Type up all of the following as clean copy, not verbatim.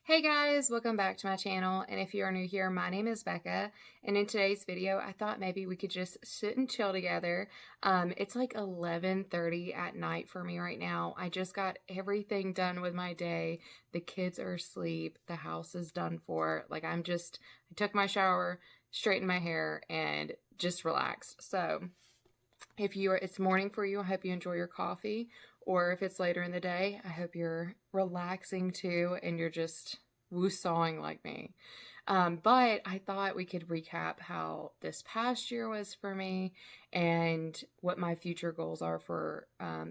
Hey guys, welcome back to my channel, and if you are new here, my name is Becca, and in today's video, I thought maybe we could just sit and chill together. It's like 11:30 at night for me right now. I just got everything done with my day. The kids are asleep, the house is done for. I took my shower, straightened my hair, and just relaxed. So it's morning for you, I hope you enjoy your coffee. Or if it's later in the day, I hope you're relaxing too and you're just woo-sawing like me. But I thought we could recap how this past year was for me and what my future goals are for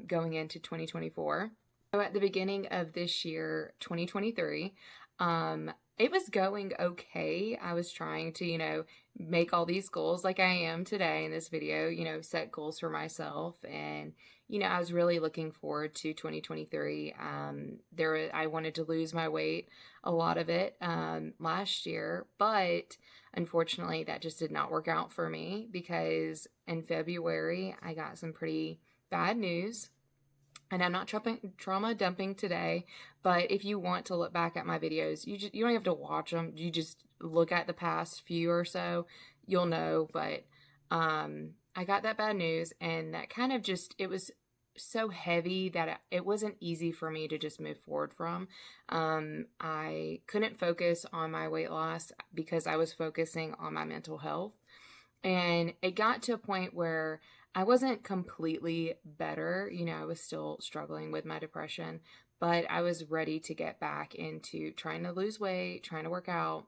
going into 2024. So at the beginning of this year, 2023, it was going okay. I was trying to, make all these goals like I am today in this video, set goals for myself. And, I was really looking forward to 2023. I wanted to lose my weight, a lot of it, last year, but unfortunately that just did not work out for me because in February I got some pretty bad news. And I'm not trauma dumping today, but if you want to look back at my videos, you don't have to watch them. You just look at the past few or so, you'll know. But I got that bad news, and that kind of it was so heavy that it wasn't easy for me to just move forward from. I couldn't focus on my weight loss because I was focusing on my mental health. And it got to a point where I wasn't completely better. I was still struggling with my depression, but I was ready to get back into trying to lose weight, trying to work out,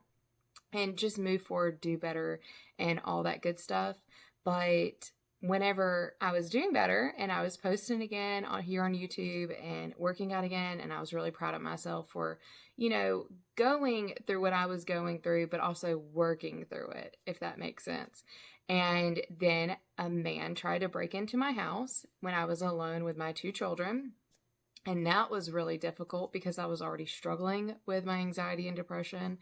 and just move forward, do better, and all that good stuff. But whenever I was doing better and I was posting again here on YouTube and working out again, and I was really proud of myself for, going through what I was going through, but also working through it, if that makes sense. And then a man tried to break into my house when I was alone with my two children. And that was really difficult because I was already struggling with my anxiety and depression.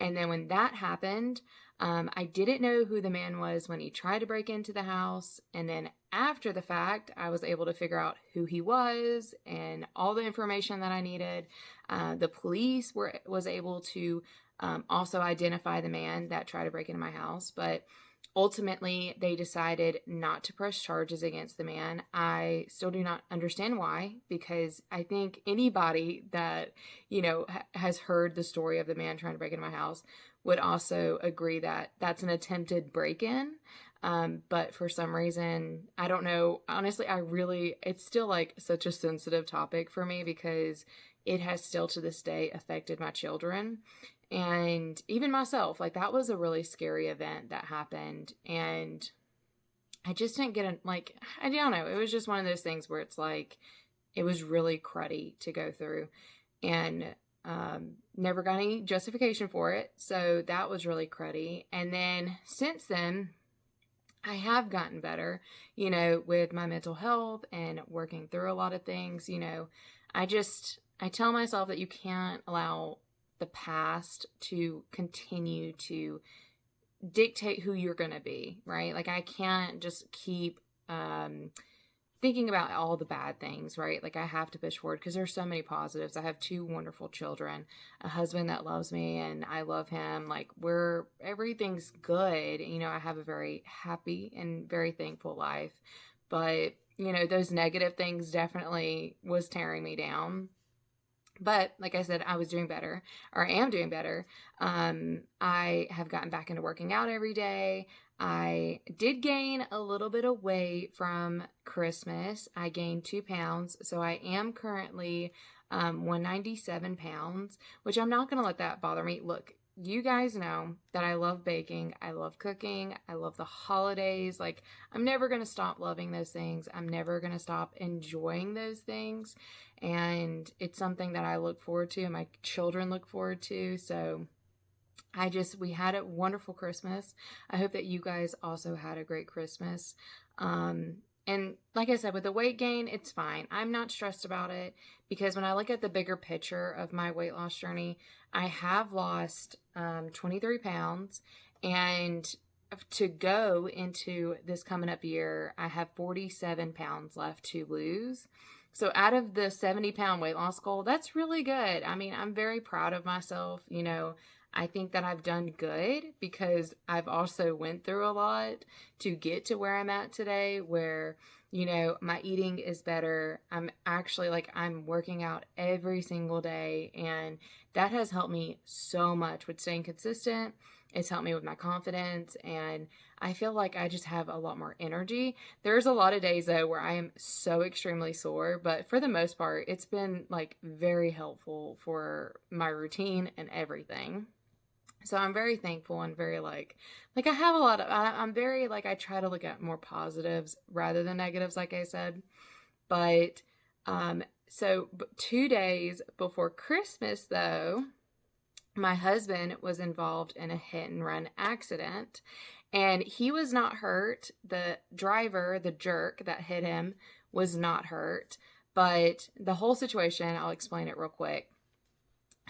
And then when that happened, I didn't know who the man was when he tried to break into the house. And then after the fact, I was able to figure out who he was and all the information that I needed. The police was able to also identify the man that tried to break into my house. But ultimately, they decided not to press charges against the man. I still do not understand why, because I think anybody that, has heard the story of the man trying to break into my house would also agree that that's an attempted break-in. But for some reason, I don't know. Honestly, it's still like such a sensitive topic for me because it has still to this day affected my children. And even myself, that was a really scary event that happened. And I just didn't I don't know. It was just one of those things where it's it was really cruddy to go through and never got any justification for it. So that was really cruddy. And then since then, I have gotten better, with my mental health and working through a lot of things. I tell myself that you can't allow the past to continue to dictate who you're going to be, right? I can't just keep thinking about all the bad things, right? I have to push forward because there's so many positives. I have two wonderful children, a husband that loves me and I love him. Everything's good. I have a very happy and very thankful life. But, those negative things definitely was tearing me down. But like I said, I was doing better, or I am doing better. I have gotten back into working out every day. I did gain a little bit of weight from Christmas. I gained 2 pounds. So I am currently 197 pounds, which I'm not going to let that bother me. Look, you guys know that I love baking. I love cooking. I love the holidays. I'm never going to stop loving those things. I'm never going to stop enjoying those things. And it's something that I look forward to and my children look forward to. So we had a wonderful Christmas. I hope that you guys also had a great Christmas. And like I said, with the weight gain, it's fine. I'm not stressed about it because when I look at the bigger picture of my weight loss journey, I have lost 23 pounds. And to go into this coming up year, I have 47 pounds left to lose. So out of the 70-pound weight loss goal, that's really good. I mean, I'm very proud of myself. I think that I've done good because I've also went through a lot to get to where I'm at today, where, my eating is better. I'm actually I'm working out every single day, and that has helped me so much with staying consistent. It's helped me with my confidence, and I feel like I just have a lot more energy. There's a lot of days though where I am so extremely sore, but for the most part, it's been very helpful for my routine and everything. So I'm very thankful and very I have a lot of, I'm very I try to look at more positives rather than negatives, like I said. But, so 2 days before Christmas though, my husband was involved in a hit and run accident, and he was not hurt. The driver, the jerk that hit him, was not hurt. But the whole situation, I'll explain it real quick.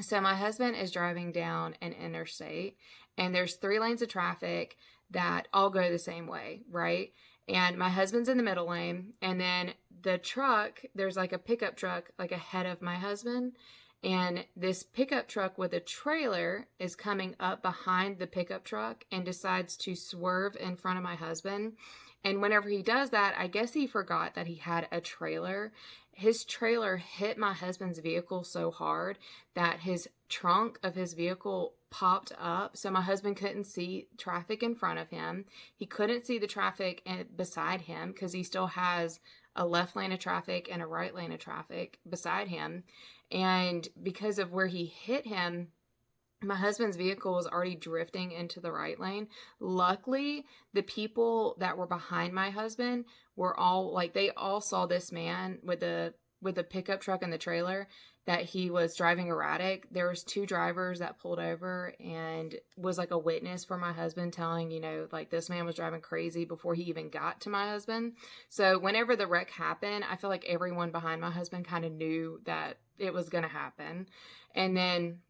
So my husband is driving down an interstate, and there's 3 lanes of traffic that all go the same way, right? And my husband's in the middle lane, and then the truck, there's a pickup truck ahead of my husband, and this pickup truck with a trailer is coming up behind the pickup truck and decides to swerve in front of my husband. And whenever he does that, I guess he forgot that he had a trailer. His trailer hit my husband's vehicle so hard that his trunk of his vehicle popped up. So my husband couldn't see traffic in front of him. He couldn't see the traffic beside him because he still has a left lane of traffic and a right lane of traffic beside him. And because of where he hit him, my husband's vehicle was already drifting into the right lane. Luckily, the people that were behind my husband were all they all saw this man with the pickup truck and the trailer, that he was driving erratic. There was 2 drivers that pulled over and was a witness for my husband, telling, this man was driving crazy before he even got to my husband. So whenever the wreck happened, I feel like everyone behind my husband kind of knew that it was going to happen. And then,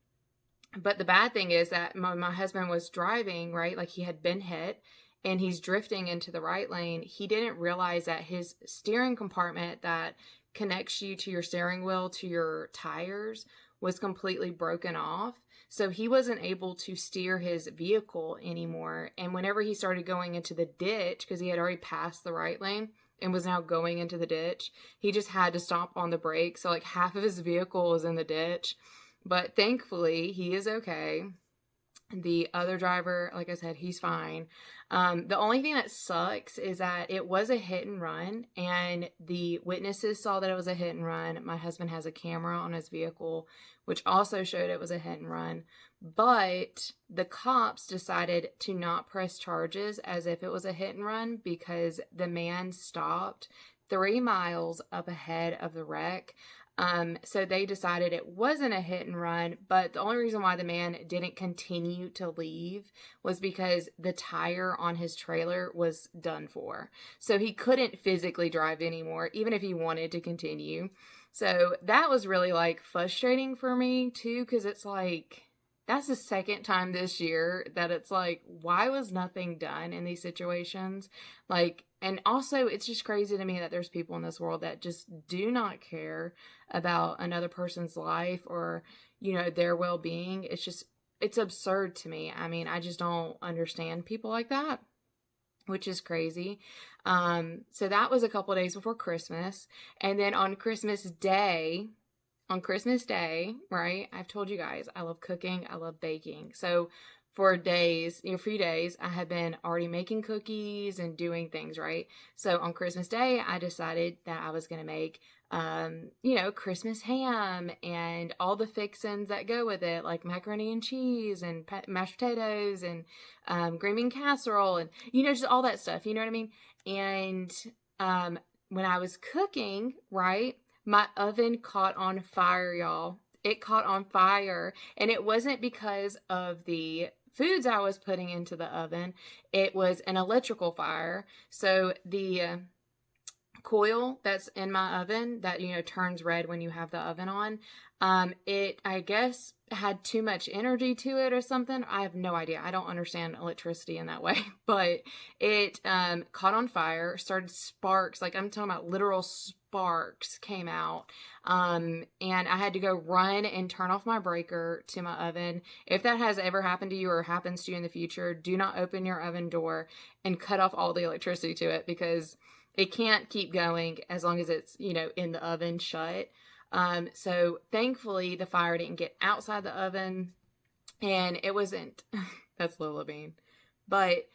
but the bad thing is that my husband was driving, right? He had been hit, and he's drifting into the right lane. He didn't realize that his steering compartment that connects you to your steering wheel to your tires was completely broken off. So he wasn't able to steer his vehicle anymore. And whenever he started going into the ditch, because he had already passed the right lane and was now going into the ditch, he just had to stop on the brakes. So half of his vehicle was in the ditch. But thankfully, he is okay. The other driver, like I said, he's fine. The only thing that sucks is that it was a hit and run, and the witnesses saw that it was a hit and run. My husband has a camera on his vehicle, which also showed it was a hit and run. But the cops decided to not press charges as if it was a hit and run because the man stopped 3 miles up ahead of the wreck. So they decided it wasn't a hit and run, but the only reason why the man didn't continue to leave was because the tire on his trailer was done for. So he couldn't physically drive anymore, even if he wanted to continue. So that was really frustrating for me too, because it's that's the second time this year that it's why was nothing done in these situations? And also it's just crazy to me that there's people in this world that just do not care about another person's life or, their well-being. It's absurd to me. I mean, I just don't understand people like that, which is crazy. So that was a couple of days before Christmas. And then on Christmas Day, right? I've told you guys, I love cooking. I love baking. So for a few days, I had been already making cookies and doing things, right? So on Christmas Day, I decided that I was going to make, Christmas ham and all the fixins that go with it, like macaroni and cheese and mashed potatoes and green bean casserole and, just all that stuff. You know what I mean? And when I was cooking, right, my oven caught on fire, y'all. It caught on fire, and it wasn't because of the foods I was putting into the oven. It was an electrical fire. So the coil that's in my oven that, turns red when you have the oven on, it, I guess, had too much energy to it or something. I have no idea. I don't understand electricity in that way, but it caught on fire, started sparks. I'm talking about literal sparks came out. And I had to go run and turn off my breaker to my oven. If that has ever happened to you or happens to you in the future, do not open your oven door and cut off all the electricity to it, because it can't keep going as long as it's, in the oven shut. So thankfully the fire didn't get outside the oven, and it wasn't, that's Lola Bean, but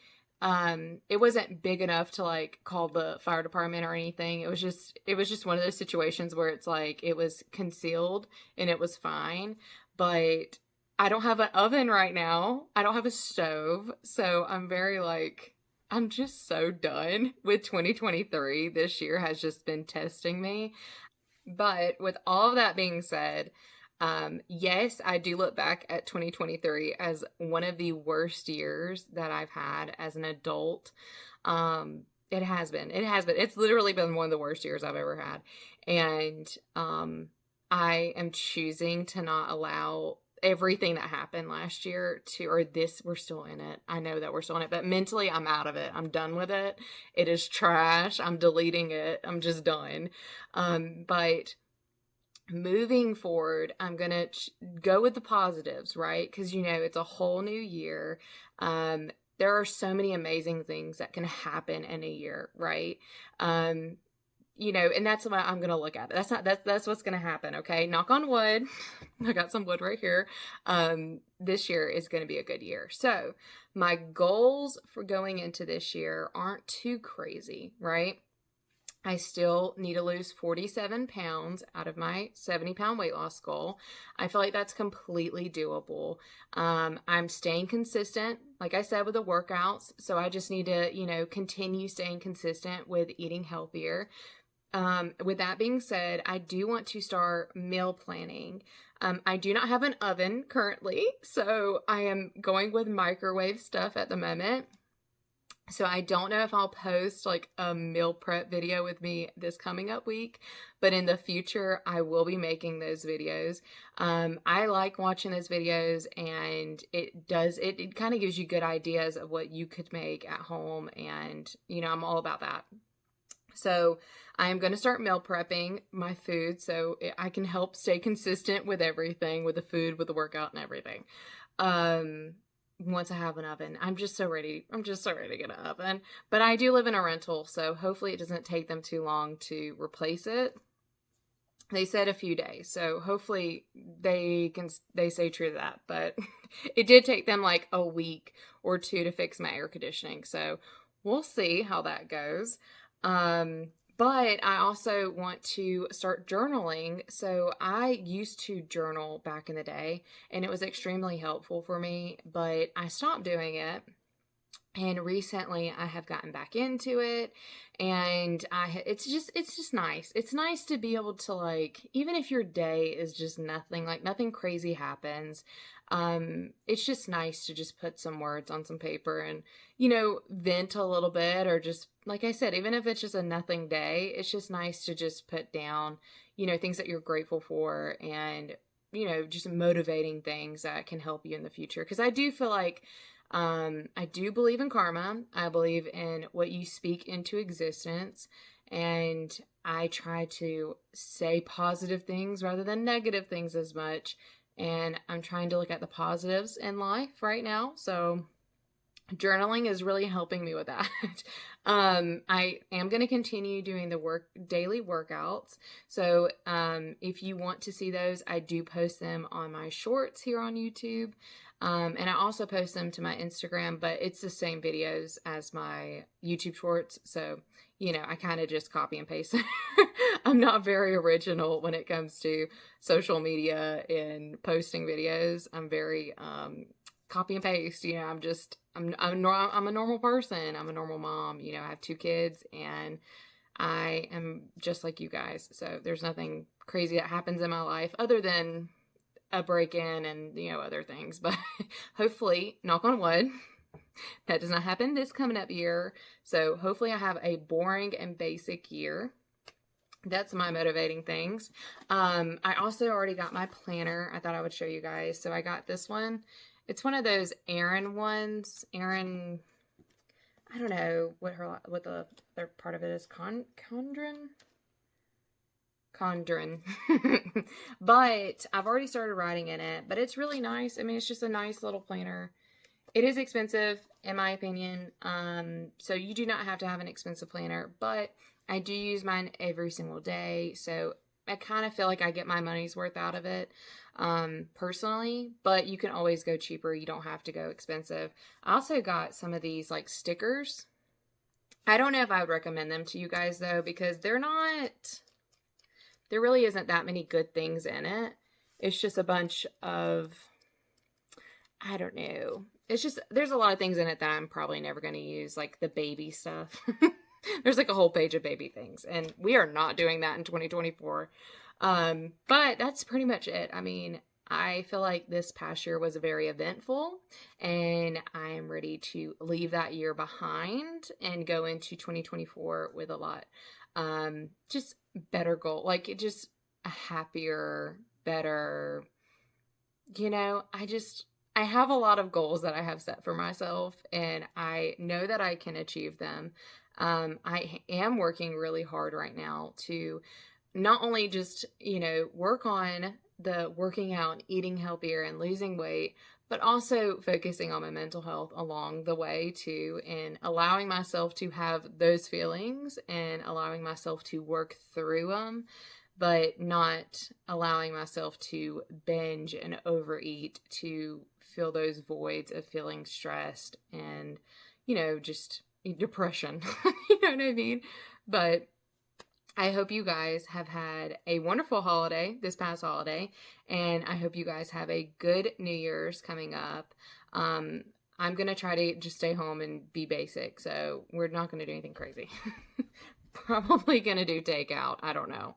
it wasn't big enough to like call the fire department or anything. It was just one of those situations where it's like it was concealed and it was fine. But I don't have an oven right now. I don't have a stove. So I'm just so done with 2023. This year has just been testing me. But with all of that being said, yes, I do look back at 2023 as one of the worst years that I've had as an adult. It has been. It's literally been one of the worst years I've ever had. And I am choosing to not allow everything that happened last year we're still in it. I know that we're still in it, but mentally I'm out of it. I'm done with it. It is trash. I'm deleting it. I'm just done. But moving forward, I'm going to go with the positives, right? Because, it's a whole new year. There are so many amazing things that can happen in a year, right? And that's what I'm going to look at. That's what's going to happen. Okay. Knock on wood. I got some wood right here. This year is going to be a good year. So my goals for going into this year aren't too crazy, right? I still need to lose 47 pounds out of my 70-pound weight loss goal. I feel like that's completely doable. I'm staying consistent, like I said, with the workouts. So I just need to, continue staying consistent with eating healthier. With that being said, I do want to start meal planning. I do not have an oven currently, so I am going with microwave stuff at the moment. So I don't know if I'll post like a meal prep video with me this coming up week, but in the future I will be making those videos. I like watching those videos, and it kind of gives you good ideas of what you could make at home, and I'm all about that. So I am going to start meal prepping my food so I can help stay consistent with everything, with the food, with the workout and everything. Once I have an oven, I'm just so ready to get an oven. But I do live in a rental, so hopefully it doesn't take them too long to replace it. They said a few days, so hopefully they stay true to that. But it did take them like a week or two to fix my air conditioning, so we'll see how that goes. But I also want to start journaling. So I used to journal back in the day, and it was extremely helpful for me, but I stopped doing it. And recently I have gotten back into it, and it's just nice. It's nice to be able to, like, even if your day is just nothing, like nothing crazy happens, it's just nice to just put some words on some paper and, vent a little bit, or just, like I said, even if it's just a nothing day, it's just nice to just put down, things that you're grateful for, and, just motivating things that can help you in the future. Because I do feel like, I do believe in karma. I believe in what you speak into existence, and I try to say positive things rather than negative things as much. And I'm trying to look at the positives in life right now. So journaling is really helping me with that. I am going to continue doing the daily workouts. So, if you want to see those, I do post them on my shorts here on YouTube. And I also post them to my Instagram, but it's the same videos as my YouTube shorts. So, I kind of just copy and paste. I'm not very original when it comes to social media and posting videos. I'm very, copy and paste. I'm a normal person. I'm a normal mom. I have 2 kids, and I am just like you guys. So there's nothing crazy that happens in my life other than a break-in and, other things. But hopefully, knock on wood, that does not happen this coming up year. So hopefully I have a boring and basic year. That's my motivating things. I also already got my planner. I thought I would show you guys. So I got this one. It's one of those Erin ones. Erin, I don't know what the other part of it is. Condren? Condren. But I've already started writing in it, but it's really nice. I mean, it's just a nice little planner. It is expensive, in my opinion. So you do not have to have an expensive planner, but I do use mine every single day. So I kind of feel like I get my money's worth out of it, personally, but you can always go cheaper. You don't have to go expensive. I also got some of these like stickers. I don't know if I would recommend them to you guys though, because there really isn't that many good things in it. It's just a bunch of, I don't know. It's just, there's a lot of things in it that I'm probably never going to use, like the baby stuff. There's like a whole page of baby things, and we are not doing that in 2024. But that's pretty much it. I mean, I feel like this past year was very eventful, and I am ready to leave that year behind and go into 2024 with a lot, just better goal, like just a happier, better, I have a lot of goals that I have set for myself, and I know that I can achieve them. I am working really hard right now to not only just, work on the working out, eating healthier, and losing weight, but also focusing on my mental health along the way too, and allowing myself to have those feelings and allowing myself to work through them, but not allowing myself to binge and overeat to fill those voids of feeling stressed and, just depression. You know what I mean? But I hope you guys have had a wonderful holiday, this past holiday, and I hope you guys have a good New Year's coming up. I'm going to try to just stay home and be basic, so we're not going to do anything crazy. Probably going to do takeout. I don't know.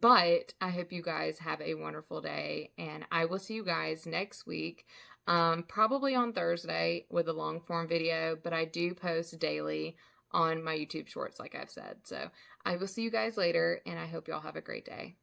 But I hope you guys have a wonderful day, and I will see you guys next week. Probably on Thursday with a long form video, but I do post daily on my YouTube shorts, like I've said. So I will see you guys later, and I hope y'all have a great day.